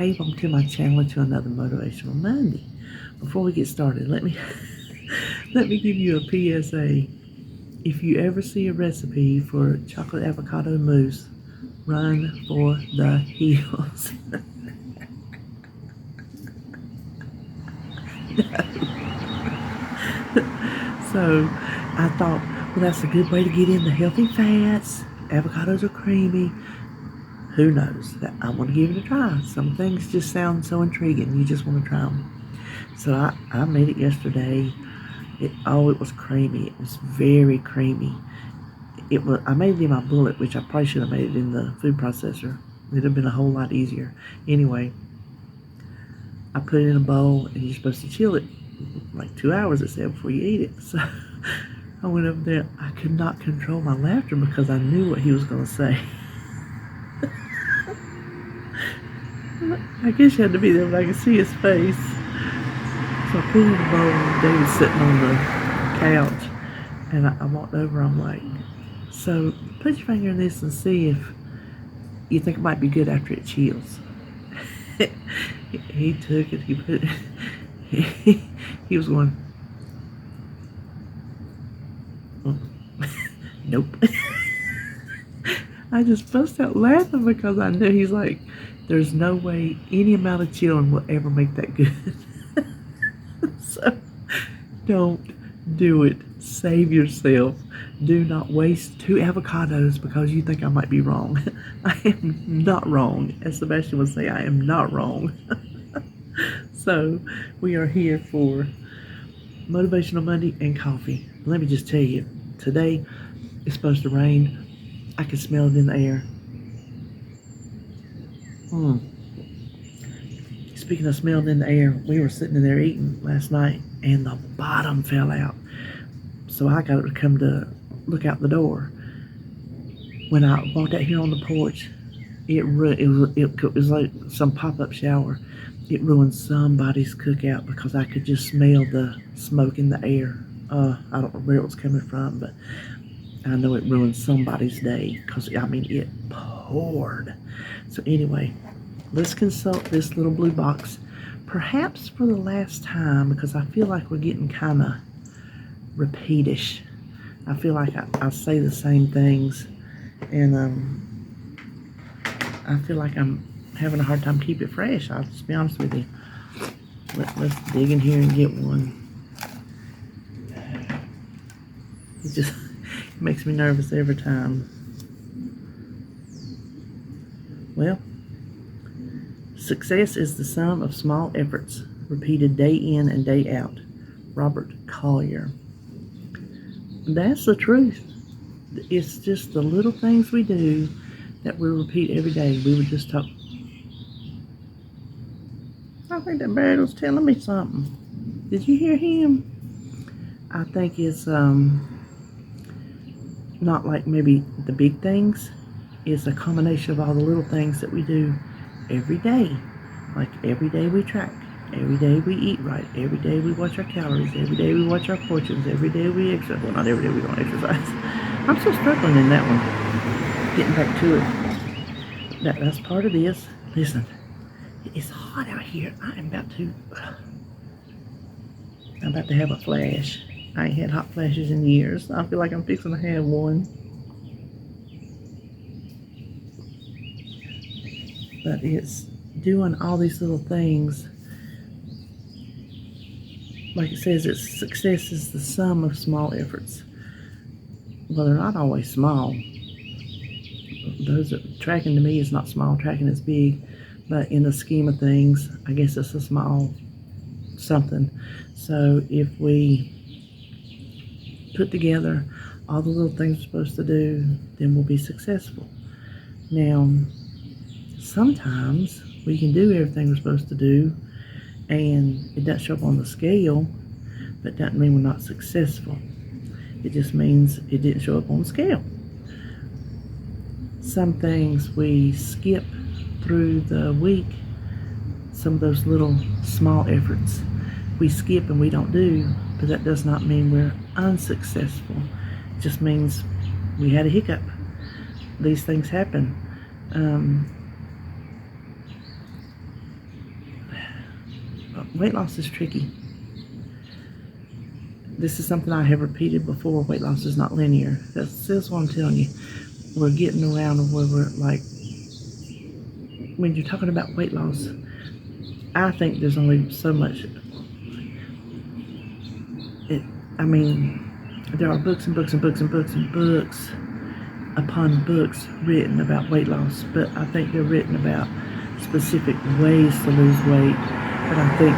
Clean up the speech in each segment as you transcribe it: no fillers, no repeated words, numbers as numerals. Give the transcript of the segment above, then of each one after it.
Hey, welcome to my channel, to another Motivational Monday. Before we get started, let me give you a PSA. If you ever see a recipe for chocolate avocado mousse, run for the hills. So I thought, well, that's a good way to get in the healthy fats. Avocados are creamy. Who knows? I want to give it a try. Some things just sound so intriguing. You just want to try them. So I made it yesterday. It was creamy. It was very creamy. I made it in my bullet, which I probably should have made it in the food processor. It would have been a whole lot easier. Anyway, I put it in a bowl, and you're supposed to chill it like 2 hours, it said, before you eat it. So I went up there. I could not control my laughter because I knew what he was going to say. I guess you had to be there, but I could see his face. So I put it in the bowl, and David's sitting on the couch, and I walked over. I'm like, so put your finger in this and see if you think it might be good after it chills. He took it, he put it, he was going, oh. Nope. I just burst out laughing because I knew he's like, there's no way any amount of chilling will ever make that good. So don't do it. Save yourself. Do not waste 2 avocados because you think I might be wrong. I am not wrong. As Sebastian would say, I am not wrong. So we are here for Motivational Monday and coffee. Let me just tell you, today it's supposed to rain. I can smell it in the air. Speaking of smelling in the air, we were sitting in there eating last night, and the bottom fell out. So I got to come to look out the door. When I walked out here on the porch, it was like some pop-up shower. It ruined somebody's cookout because I could just smell the smoke in the air. I don't know where it was coming from, but I know it ruined somebody's day because, I mean, it poured. So anyway, let's consult this little blue box, perhaps for the last time, because I feel like we're getting kind of repeatish. I feel like I say the same things, and I feel like I'm having a hard time keeping it fresh. I'll just be honest with you. Let's dig in here and get one. It just makes me nervous every time. Well, success is the sum of small efforts, repeated day in and day out. Robert Collier. That's the truth. It's just the little things we do that we repeat every day. We would just talk. I think that bird was telling me something. Did you hear him? I think it's not like maybe the big things. It's a combination of all the little things that we do every day. Like every day we track. Every day we eat right. Every day we watch our calories. Every day we watch our portions. Every day we exercise. Well, not every day we don't exercise. I'm still struggling in that one. Getting back to it. That's part of this. Listen, it's hot out here. I'm about to have a flash. I ain't had hot flashes in years. I feel like I'm fixing to have one. But it's doing all these little things. Like it says, success is the sum of small efforts. Well, they're not always small. Tracking to me is not small. Tracking is big. But in the scheme of things, I guess it's a small something. So if we put together all the little things we're supposed to do, then we'll be successful. Now, sometimes we can do everything we're supposed to do, and it doesn't show up on the scale, but it doesn't mean we're not successful. It just means it didn't show up on the scale. Some things we skip through the week, some of those little small efforts we skip and we don't do, but that does not mean we're unsuccessful. It just means we had a hiccup. These things happen. weight loss is tricky. This is something I have repeated before. Weight loss is not linear. That's what I'm telling you. We're getting around where we're like, when you're talking about weight loss, I think there's only so much. There are books and books and books and books and books upon books written about weight loss, but I think they're written about specific ways to lose weight. But I think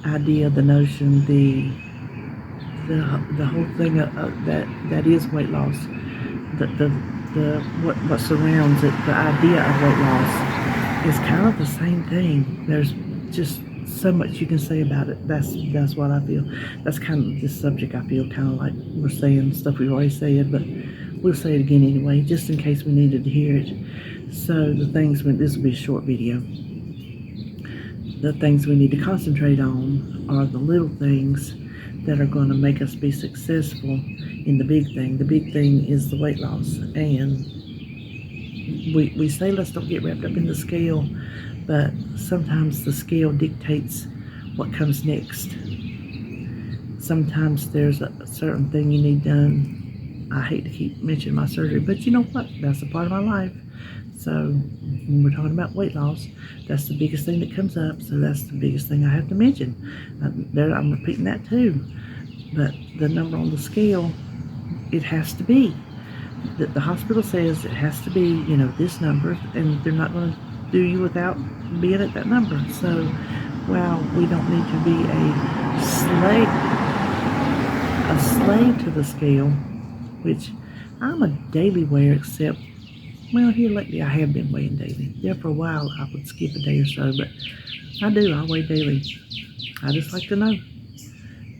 the idea, the notion, the whole thing that is weight loss, what surrounds it, the idea of weight loss is kind of the same thing. There's just so much you can say about it. That's what I feel. That's kind of this subject. I feel kind of like we're saying stuff we've already said, but we'll say it again anyway, just in case we needed to hear it. So this will be a short video. The things we need to concentrate on are the little things that are going to make us be successful in the big thing. The big thing is the weight loss. And we say let's don't get wrapped up in the scale, but sometimes the scale dictates what comes next. Sometimes there's a certain thing you need done. I hate to keep mentioning my surgery, but you know what? That's a part of my life. So when we're talking about weight loss, that's the biggest thing that comes up. So that's the biggest thing I have to mention. I'm repeating that too. But the number on the scale, it has to be. The hospital says it has to be, this number, and they're not going to do you without being at that number. So while we don't need to be a slave to the scale, which I'm a daily weigher, except, well, here lately I have been weighing daily. There for a while I would skip a day or so, but I weigh daily. I just like to know.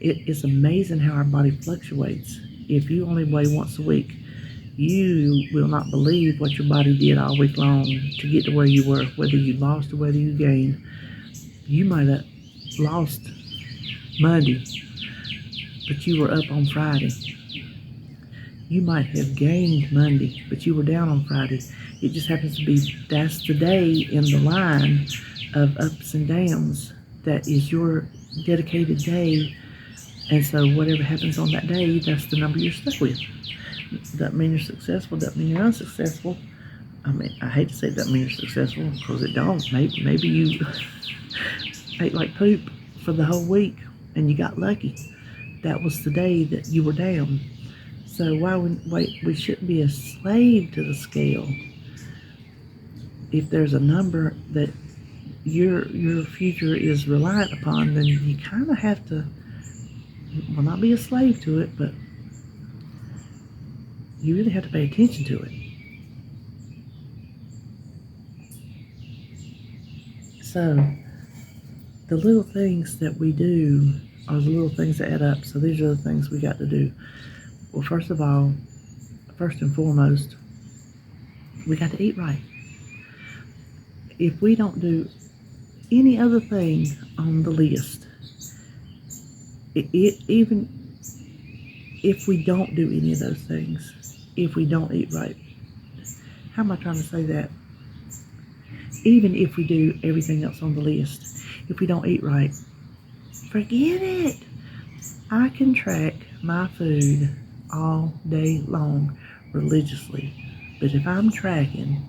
It's amazing how our body fluctuates. If you only weigh once a week, you will not believe what your body did all week long to get to where you were, whether you lost or whether you gained. You might have lost Monday, but you were up on Friday. You might have gained Monday, but you were down on Friday. It just happens to be that's the day in the line of ups and downs that is your dedicated day. And so whatever happens on that day, that's the number you're stuck with. Doesn't mean you're successful, doesn't mean you're unsuccessful. I hate to say it doesn't mean you're successful, because it don't. Maybe you ate like poop for the whole week and you got lucky. That was the day that you were down. So we shouldn't be a slave to the scale. If there's a number that your future is reliant upon, then you kind of have to, well, not be a slave to it, but you really have to pay attention to it. So the little things that we do are the little things that add up. So these are the things we got to do. Well, first and foremost, we got to eat right. If we don't do any other thing on the list, even if we don't do any of those things, if we don't eat right, how am I trying to say that? Even if we do everything else on the list, if we don't eat right, forget it. I can track my food all day long religiously, but if I'm tracking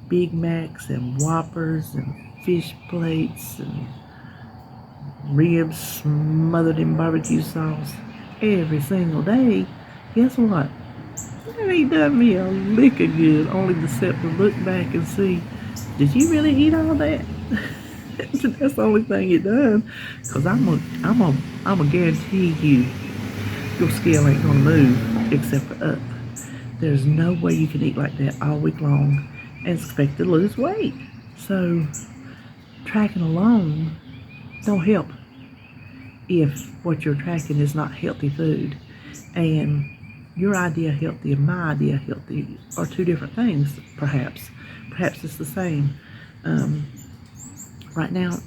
Big Macs and Whoppers and fish plates and ribs smothered in barbecue sauce every single day, guess what? It ain't done me a lick of good, only except to look back and see, did you really eat all that? That's the only thing it done. Because I'm gonna guarantee you, your scale ain't gonna move except for up. There's no way you can eat like that all week long and expect to lose weight. So tracking alone don't help if what you're tracking is not healthy food. And your idea of healthy and my idea of healthy are two different things, perhaps. Perhaps it's the same. Right now,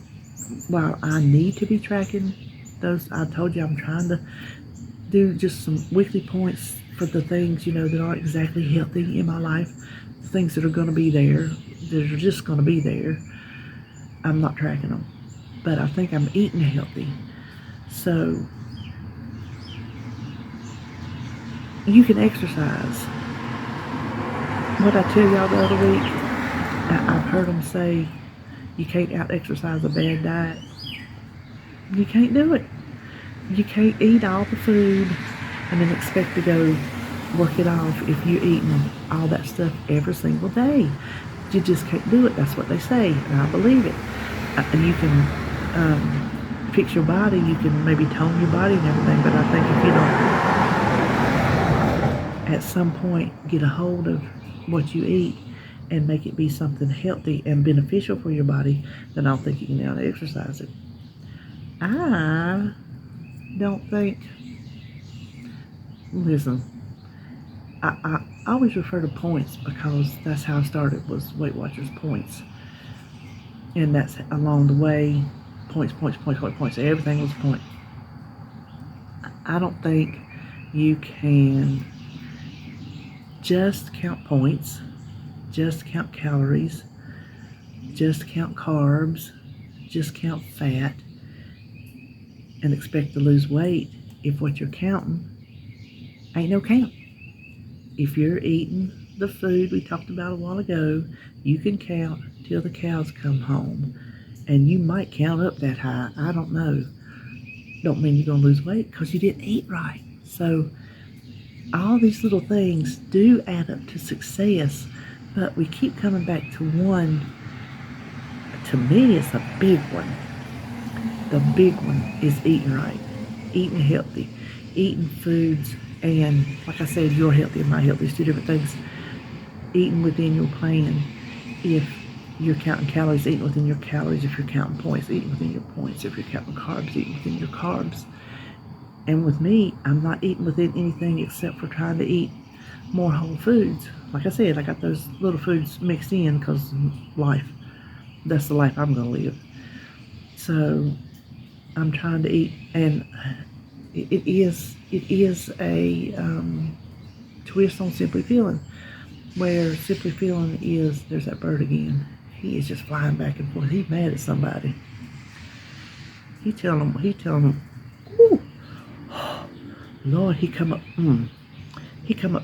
while I need to be tracking those, I told you I'm trying to do just some weekly points for the things, that aren't exactly healthy in my life, the things that are going to be there, that are just going to be there. I'm not tracking them, but I think I'm eating healthy. So you can exercise. What I tell y'all the other week, I've heard them say you can't out exercise a bad diet. You can't do it. You can't eat all the food and then expect to go work it off if you're eating all that stuff every single day. You just can't do it. That's what they say, and I believe it. And you can fix your body. You can maybe tone your body and everything, but I think if you don't at some point get a hold of what you eat and make it be something healthy and beneficial for your body, then I don't think you can out exercise it. I don't think. Listen, I always refer to points because that's how I started, was Weight Watchers points, and that's along the way, points. Everything was a point. I don't think you can just count points, just count calories, just count carbs, just count fat, and expect to lose weight if what you're counting ain't no count. If you're eating the food we talked about a while ago, you can count till the cows come home. And you might count up that high. I don't know. Don't mean you're going to lose weight because you didn't eat right. So all these little things do add up to success, but we keep coming back to one. To me, it's a big one. The big one is eating right, eating healthy, eating foods, and like I said, your healthy and my healthy is two different things. Eating within your plan. If you're counting calories, eating within your calories. If you're counting points, eating within your points. If you're counting carbs, eating within your carbs. And with me, I'm not eating within anything except for trying to eat more whole foods. Like I said, I got those little foods mixed in because life. That's the life I'm going to live. So I'm trying to eat, and it is a twist on Simply Feeling, where Simply Feeling is, there's that bird again. He is just flying back and forth. He's mad at somebody. He telling them, ooh, Lord, he come up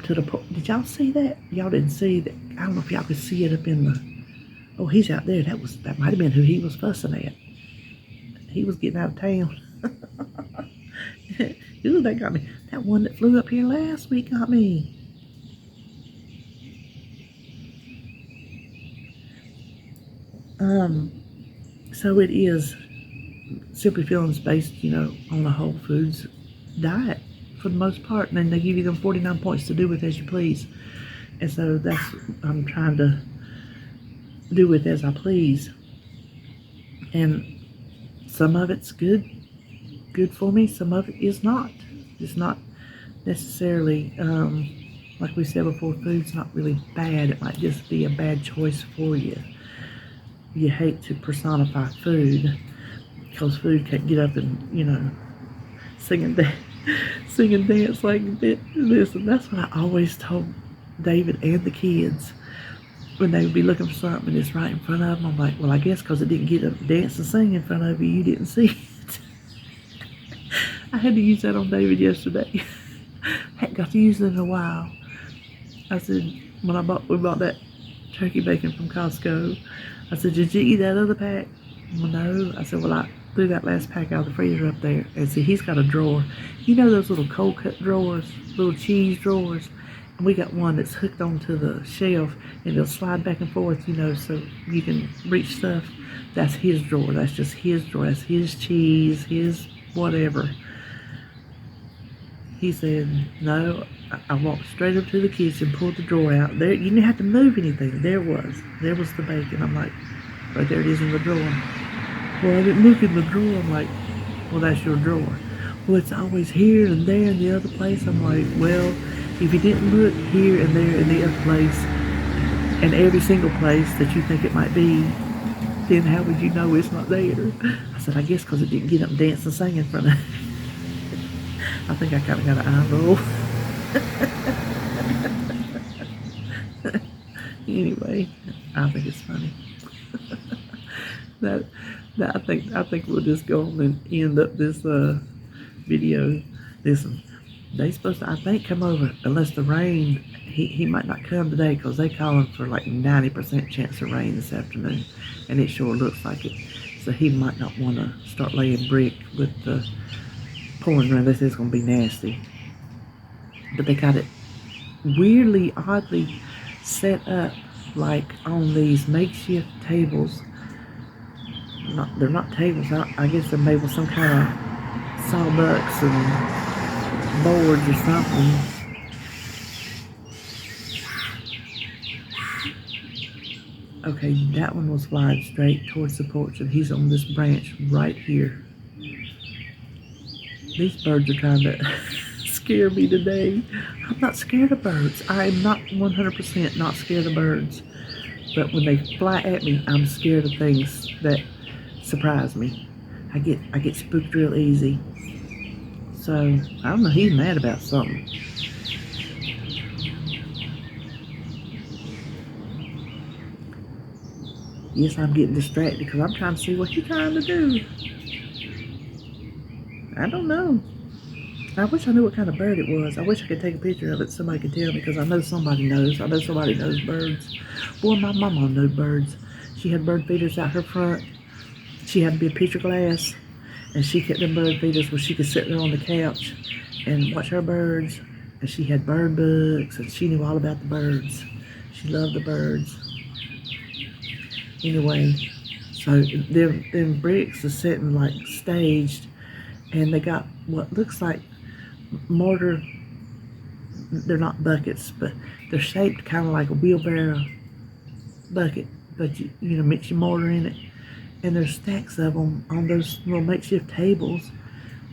to the porch. Did y'all see that? Y'all didn't see that. I don't know if y'all could see it up in the, oh, he's out there. That might have been who he was fussing at. He was getting out of town. Ooh, that got me. That one that flew up here last week got me. So it is Simply Feelings based, on a whole foods diet for the most part, and then they give you them 49 points to do with as you please. And so that's I'm trying to do with as I please. And some of it's good for me. Some of it is not. It's not necessarily, like we said before, food's not really bad. It might just be a bad choice for you. You hate to personify food because food can't get up and, sing and dance like this. And that's what I always told David and the kids when they would be looking for something and it's right in front of them. I'm like, well, I guess because it didn't get up and dance and sing in front of you, you didn't see it. I had to use that on David yesterday. Hadn't got to use it in a while. I said, when we bought that turkey bacon from Costco, I said, did you eat that other pack? Well, no. I said, well, I threw that last pack out of the freezer up there. And see, he's got a drawer. You know those little cold cut drawers, little cheese drawers? And we got one that's hooked onto the shelf and it'll slide back and forth, so you can reach stuff. That's his drawer. That's just his drawer. That's his cheese, his whatever. He said, no. I walked straight up to the kitchen, pulled the drawer out. There, you didn't have to move anything. There was the bacon. I'm like, right there it is in the drawer. Well, I didn't look in the drawer. I'm like, well, that's your drawer. Well, it's always here and there and the other place. I'm like, well, if you didn't look here and there and the other place and every single place that you think it might be, then how would you know it's not there? I said, I guess because it didn't get up and dance and sing in front of me. I think I kind of got an eye roll. Anyway, I think it's funny. that I think we'll just go on and end up this video. Listen, they supposed to, I think, come over unless the rain. He might not come today because they calling for like 90% chance of rain this afternoon, and it sure looks like it. So he might not want to start laying brick with the pouring rain. This is going to be nasty. But they got it weirdly, oddly set up like on these makeshift tables. They're not tables. I guess they're made with some kind of sawbucks and boards or something. Okay, that one was flying straight towards the porch, and he's on this branch right here. These birds are trying to scare me today. I'm not scared of birds. I'm not 100% not scared of birds. But when they fly at me, I'm scared of things that surprise me. I get spooked real easy. So, I don't know, he's mad about something. Yes, I'm getting distracted because I'm trying to see what he's trying to do. I don't know. I wish I knew what kind of bird it was. I wish I could take a picture of it so somebody could tell me, because I know somebody knows. I know somebody knows birds. Boy, my mama knew birds. She had bird feeders out her front. She had to be a picture glass, and she kept them bird feeders where she could sit there on the couch and watch her birds. And she had bird books, and she knew all about the birds. She loved the birds. Anyway, so them bricks are sitting like staged, and they got what looks like mortar. They're not buckets, but they're shaped kind of like a wheelbarrow bucket, but you mix your mortar in it, and there's stacks of them on those little makeshift tables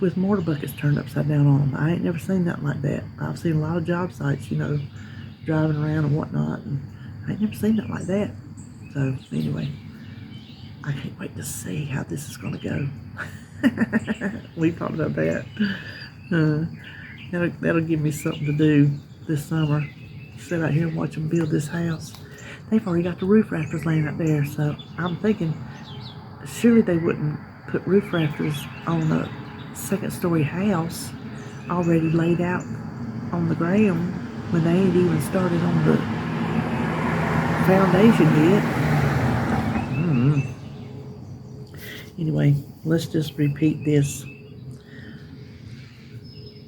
with mortar buckets turned upside down on them. I ain't never seen nothing like that. I've seen a lot of job sites, driving around and whatnot, and I ain't never seen nothing like that. So anyway, I can't wait to see how this is going to go. We talked about that. That'll give me something to do this summer. Sit out here and watch them build this house. They've already got the roof rafters laying out there, so I'm thinking surely they wouldn't put roof rafters on a second-story house already laid out on the ground when they ain't even started on the foundation yet. Anyway, let's just repeat this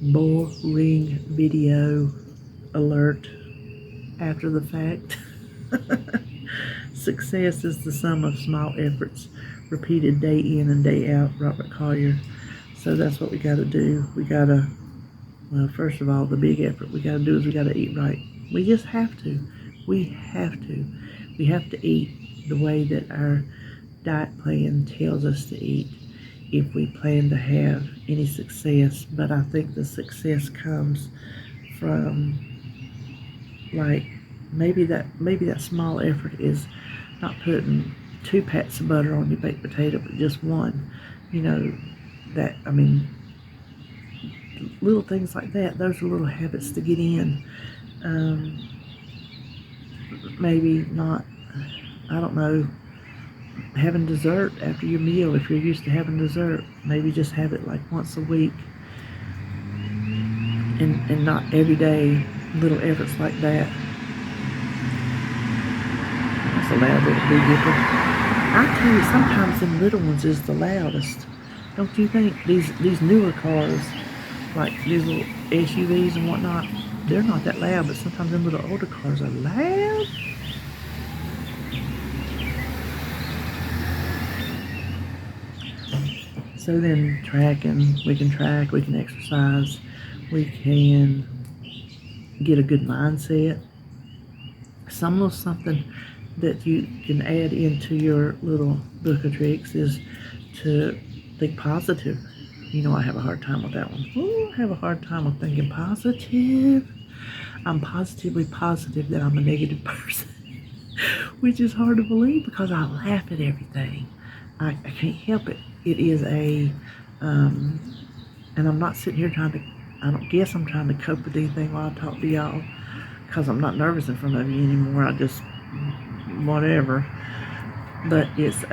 boring video alert after the fact. Success is the sum of small efforts repeated day in and day out, Robert Collier. So that's what we got to do. We got to, well, first of all, the big effort we got to do is we got to eat right. We just have to. We have to. We have to eat the way that our diet plan tells us to eat if we plan to have any success. But I think the success comes from, like, maybe that small effort is not putting 2 pats of butter on your baked potato, but just one. Little things like that. Those are little habits to get in. Maybe not, I don't know, having dessert after your meal. If you're used to having dessert, maybe just have it like once a week, and not every day. Little efforts like that. That's a loud little Big Dipper. I tell you, sometimes them little ones is the loudest. Don't you think? These newer cars, like these little SUVs and whatnot, they're not that loud, but sometimes them little older cars are loud. So then we can track, we can exercise, we can get a good mindset. Some little something that you can add into your little book of tricks is to think positive. I have a hard time with that one. I have a hard time with thinking positive. I'm positively positive that I'm a negative person, which is hard to believe because I laugh at everything. I can't help it. It is and I'm not sitting here I don't guess I'm trying to cope with anything while I talk to y'all, because I'm not nervous in front of you anymore. I just, whatever. but it's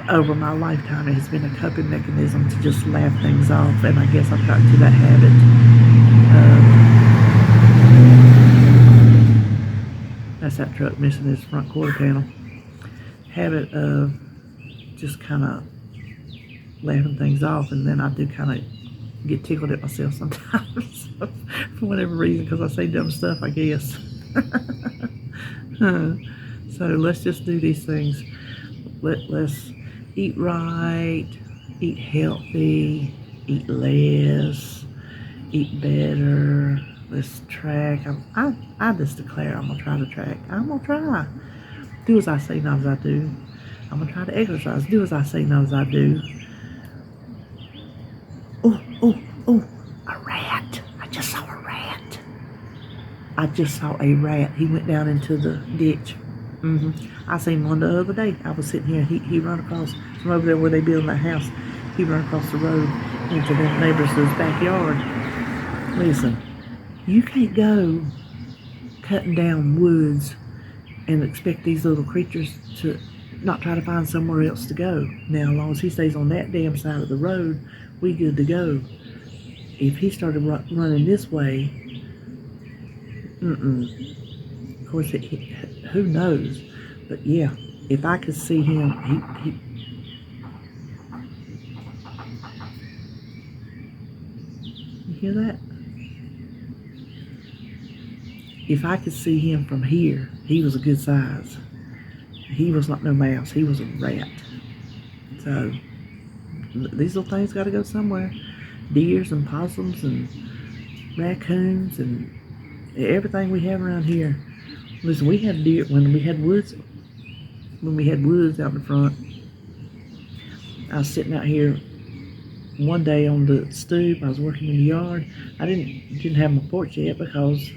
over my lifetime, it has been a coping mechanism to just laugh things off, and I guess I've gotten to that habit. That's that truck missing his front quarter panel. Habit of just kind of laughing things off, and then I do kind of get tickled at myself sometimes for whatever reason, because I say dumb stuff, I guess. So let's just do these things. Let's eat right, eat healthy, eat less, eat better. Let's track. I just declare I'm gonna try to track. I'm gonna try. Do as I say, not as I do. I'm gonna try to exercise. Do as I say, not as I do. Oh, a rat. I just saw a rat. He went down into the ditch. I seen one the other day. I was sitting here. He run across from over there where they building that house. He run across the road into them neighbors' backyard. Listen, you can't go cutting down woods and expect these little creatures to not try to find somewhere else to go. Now, as long as he stays on that damn side of the road, we good to go. If he started running this way, of course, who knows? But yeah, if I could see him, you hear that? If I could see him from here, he was a good size. He was not no mouse. He was a rat. So these little things got to go somewhere. Deers and possums and raccoons and everything we have around here. Listen, we had deer when we had woods. When we had woods out in front, I was sitting out here one day on the stoop. I was working in the yard. I didn't have my porch yet because,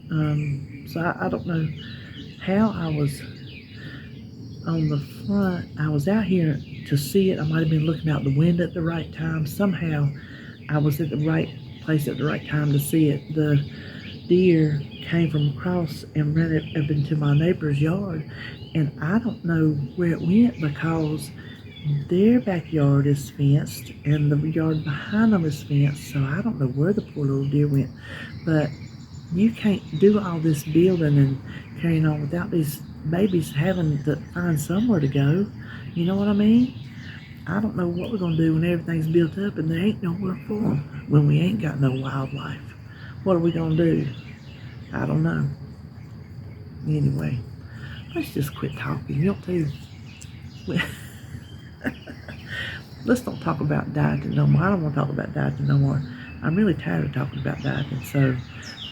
so I don't know how I was on the front. I was out here to see it. I might have been looking out the window at the right time. Somehow, I was at the right place at the right time to see it. The deer came from across and ran up into my neighbor's yard, and I don't know where it went because their backyard is fenced and the yard behind them is fenced, so I don't know where the poor little deer went. But you can't do all this building and carrying on without these babies having to find somewhere to go. You know what I mean? I don't know what we're going to do when everything's built up and there ain't nowhere for them, when we ain't got no wildlife. What are we going to do? I don't know. Anyway, let's just quit talking. You don't think? Let's don't talk about dieting no more. I don't want to talk about dieting no more. I'm really tired of talking about dieting. So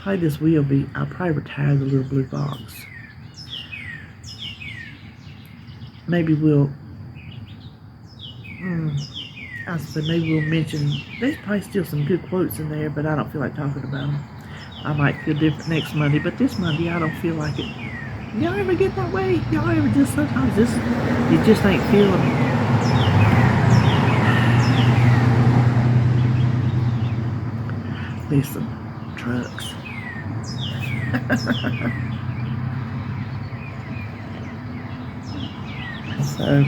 probably this will be, I'll probably retire the little blue box. Maybe we'll, I said maybe we'll mention, there's probably still some good quotes in there, but I don't feel like talking about them. I might feel different next Monday, but this Monday I don't feel like it. Y'all ever get that way? Y'all ever just sometimes you just ain't feeling it? Listen, trucks. So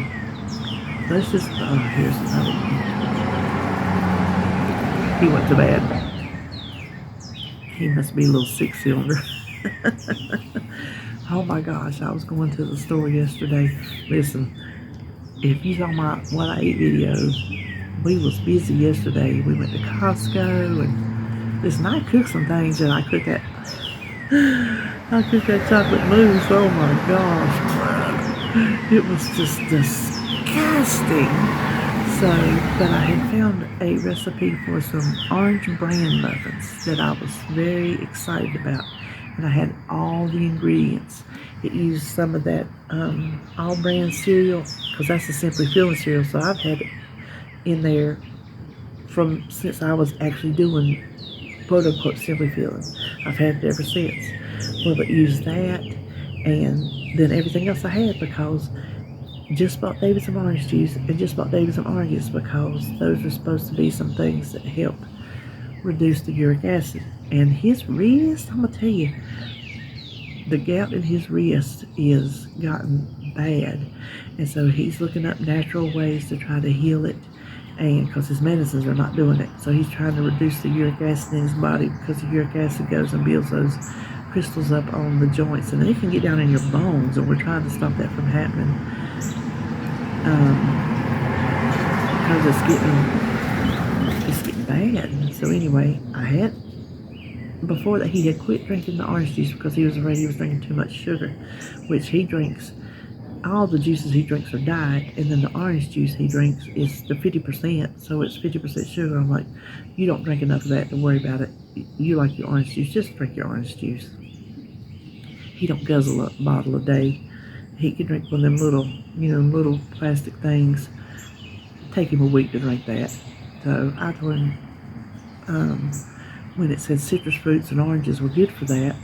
let's just, here's another one. He went to bed. He must be a little six-cylinder. Oh my gosh, I was going to the store yesterday. Listen, if you saw my What I Eat video, we was busy yesterday. We went to Costco and listen, I cooked some things and I cooked that chocolate mousse. Oh my gosh. It was just disgusting. So, but I had found a recipe for some orange bran muffins that I was very excited about. And I had all the ingredients. It used some of that all brand cereal, because that's the Simply Feeling cereal. So I've had it in there since I was actually doing quote unquote Simply Feeling. I've had it ever since. Well, it used that and then everything else I had, because just bought David some orange juice and just bought David some oranges, because those are supposed to be some things that help reduce the uric acid. And his wrist, I'm gonna tell you, the gout in his wrist is gotten bad, and so he's looking up natural ways to try to heal it, and because his medicines are not doing it, so he's trying to reduce the uric acid in his body, because the uric acid goes and builds those crystals up on the joints, and it can get down in your bones, and we're trying to stop that from happening, because it's getting bad. So anyway, before that, he had quit drinking the orange juice because he was afraid he was drinking too much sugar, which he drinks. All the juices he drinks are diet, and then the orange juice he drinks is the 50%, so it's 50% sugar. I'm like, you don't drink enough of that to worry about it. You like your orange juice, just drink your orange juice. He don't guzzle a bottle a day. He can drink one of them little plastic things. Take him a week to drink that. So I told him, when it said citrus fruits and oranges were good for that,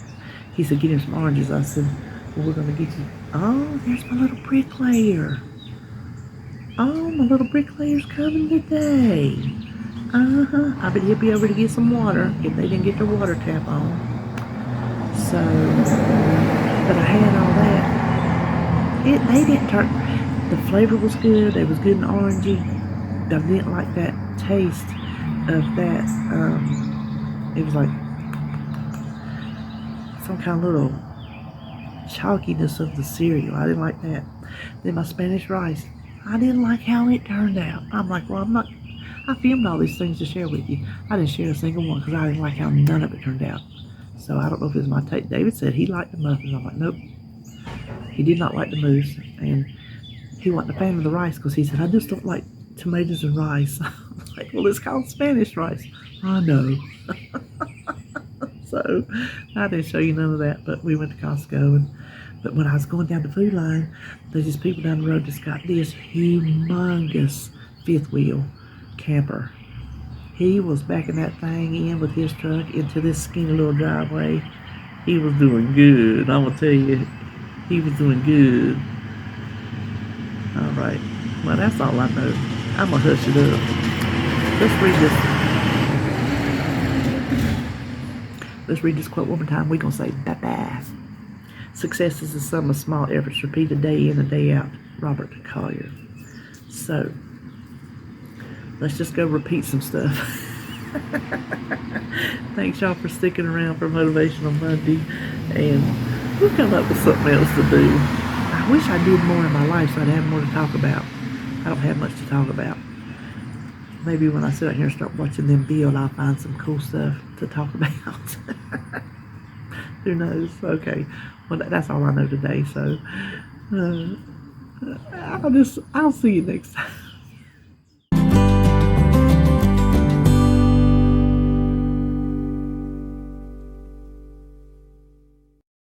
he said, get him some oranges. I said, well, we're going to get you. Oh, there's my little bricklayer. Oh, my little bricklayer's coming today. I bet he'll be over to get some water if they didn't get their water tap on. So, but I had all that. They didn't turn. The flavor was good. It was good and orangey. I didn't like that taste of that. It was like some kind of little chalkiness of the cereal. I didn't like that. Then my Spanish rice, I didn't like how it turned out. I'm like, well, I filmed all these things to share with you. I didn't share a single one because I didn't like how none of it turned out. So I don't know if it was my taste. David said he liked the muffins. I'm like, nope. He did not like the mousse, and he wasn't a fan of the rice because he said, I just don't like tomatoes and rice. I'm like, well, it's called Spanish rice. I know. So I didn't show you none of that, but we went to Costco, but when I was going down the food line, there's these people down the road just got this humongous fifth wheel camper. He was backing that thing in with his truck into this skinny little driveway. He was doing good. I'm gonna tell you, he was doing good. All right, well, that's all I know. I'm gonna hush it up. Let's read this quote one more time. We're gonna say bye-bye. Success is the sum of small efforts repeated day in and day out. Robert Collier. So let's just go repeat some stuff. Thanks y'all for sticking around for Motivational Monday, and we'll come up with something else to do. I wish I did more in my life so I'd have more to talk about. I don't have much to talk about. Maybe when I sit out here and start watching them build, I'll find some cool stuff to talk about. Who knows? Okay. Well, that's all I know today. So I'll see you next time.